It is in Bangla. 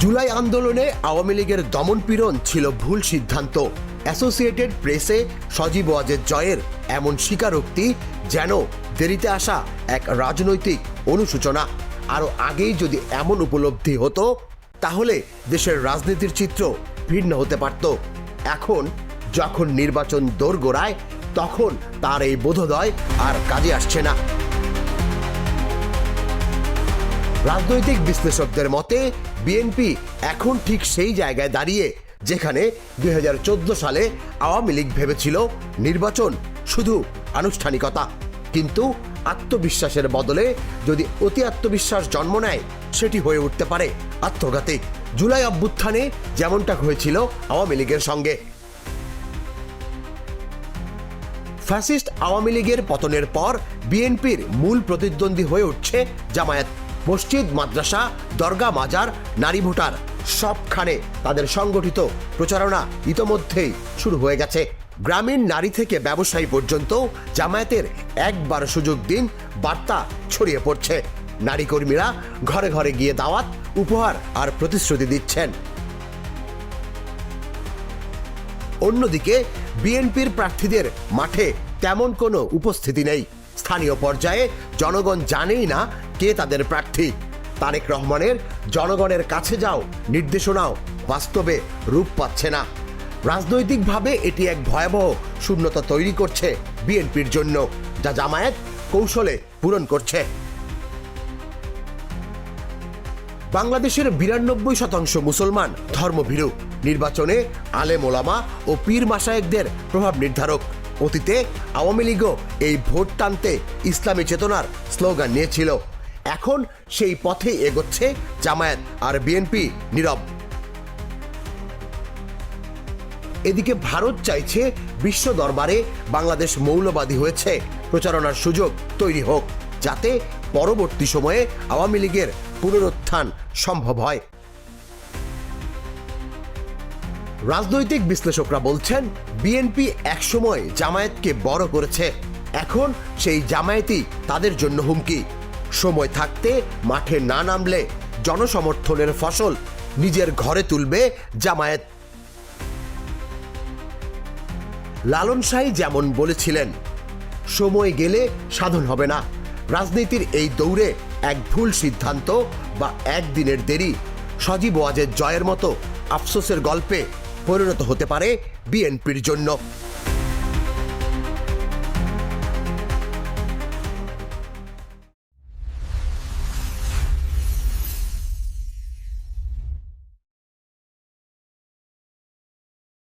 জুলাই আন্দোলনে আওয়ামী লীগের দমনপীড়ন ছিল ভুল সিদ্ধান্ত। অ্যাসোসিয়েটেড প্রেসে সজীব ওয়াজেদ জয়ের এমন স্বীকারোক্তি যেন দেরিতে আসা এক রাজনৈতিক অনুশোচনা। আরও আগেই যদি এমন উপলব্ধি হতো তাহলে দেশের রাজনীতির চিত্র ভিন্ন হতে পারত। এখন যখন নির্বাচন দোরগোড়ায় তখন তার এই বোধোদয় আর কাজে আসছে না। রাজনৈতিক বিশ্লেষকদের মতে বিএনপি এখন ঠিক সেই জায়গায় দাঁড়িয়ে যেখানে 2014 সালে আওয়ামী লীগ ভেবেছিল নির্বাচন শুধু আনুষ্ঠানিকতা, কিন্তু আত্মবিশ্বাসের বদলে যদি অতি আত্মবিশ্বাস জন্ম নেয় সেটি হয়ে উঠতে পারে আত্মঘাতী। জুলাই অভ্যুত্থানে যেমনটা হয়েছিল আওয়ামী লীগের সঙ্গে। ফ্যাসিস্ট আওয়ামী লীগের পতনের পর বিএনপির মূল প্রতিদ্বন্দ্বী হয়ে উঠছে জামায়াত। মসজিদ, মাদ্রাসা, দরগা, মাজার, নারী ভোটার সবখানে তাদের সংগঠিত প্রচারণা ইতোমধ্যেই শুরু হয়ে গেছে। গ্রামীণ নারী থেকে ব্যবসায়ী পর্যন্ত জামায়াতের একবার সুযোগ দিন বার্তা ছড়িয়ে পড়ছে। নারী কর্মীরা ঘরে ঘরে গিয়ে দাওয়াত, উপহার আর প্রতিশ্রুতি দিচ্ছেন। অন্যদিকে বিএনপির প্রার্থীদের মাঠে তেমন কোনো উপস্থিতি নেই। স্থানীয় পর্যায়ে জনগণ জানেই না কে তাদের প্রার্থী। তারেক রহমানের জনগণের কাছে যাও নির্দেশনাও বাস্তবে রূপ পাচ্ছে না। রাজনৈতিকভাবে এটি এক ভয়াবহ শূন্যতা তৈরি করছে বিএনপির জন্য, যা জামায়াত কৌশলে পূরণ করছে। বাংলাদেশের 92% মুসলমান ধর্মভীরু। নির্বাচনে আলেম ওলামা ও পীর মাশায়েখদের প্রভাব নির্ধারক। অতীতে আওয়ামী লীগও এই ভোট টানতে ইসলামী চেতনার স্লোগান নিয়েছিল। এখন সেই পথে এগোচ্ছে জামায়াত, আর বিএনপি নীরব। এদিকে ভারত চাইছে বিশ্ব দরবারে বাংলাদেশ মৌলবাদী হয়েছে প্রচারণার সুযোগ তৈরি হোক, যাতে পরবর্তী সময়ে আওয়ামী লীগের পুনরুত্থান সম্ভব হয়। রাজনৈতিক বিশ্লেষকরা বলছেন বিএনপি একসময় জামায়াতকে বড় করেছে, এখন সেই জামায়াতই তাদের জন্য হুমকি। সময় থাকতে মাঠে না নামলে জনসমর্থনের ফসল নিজের ঘরে তুলবে জামায়াত। লালন শাহী যেমন বলেছিলেন, সময় গেলে সাধন হবে না। রাজনীতির এই দৌড়ে এক ভুল সিদ্ধান্ত বা একদিনের দেরি সজীব ওয়াজেদ জয়ের মতো আফসোসের গল্পে পরিণত হতে পারে বিএনপির জন্য।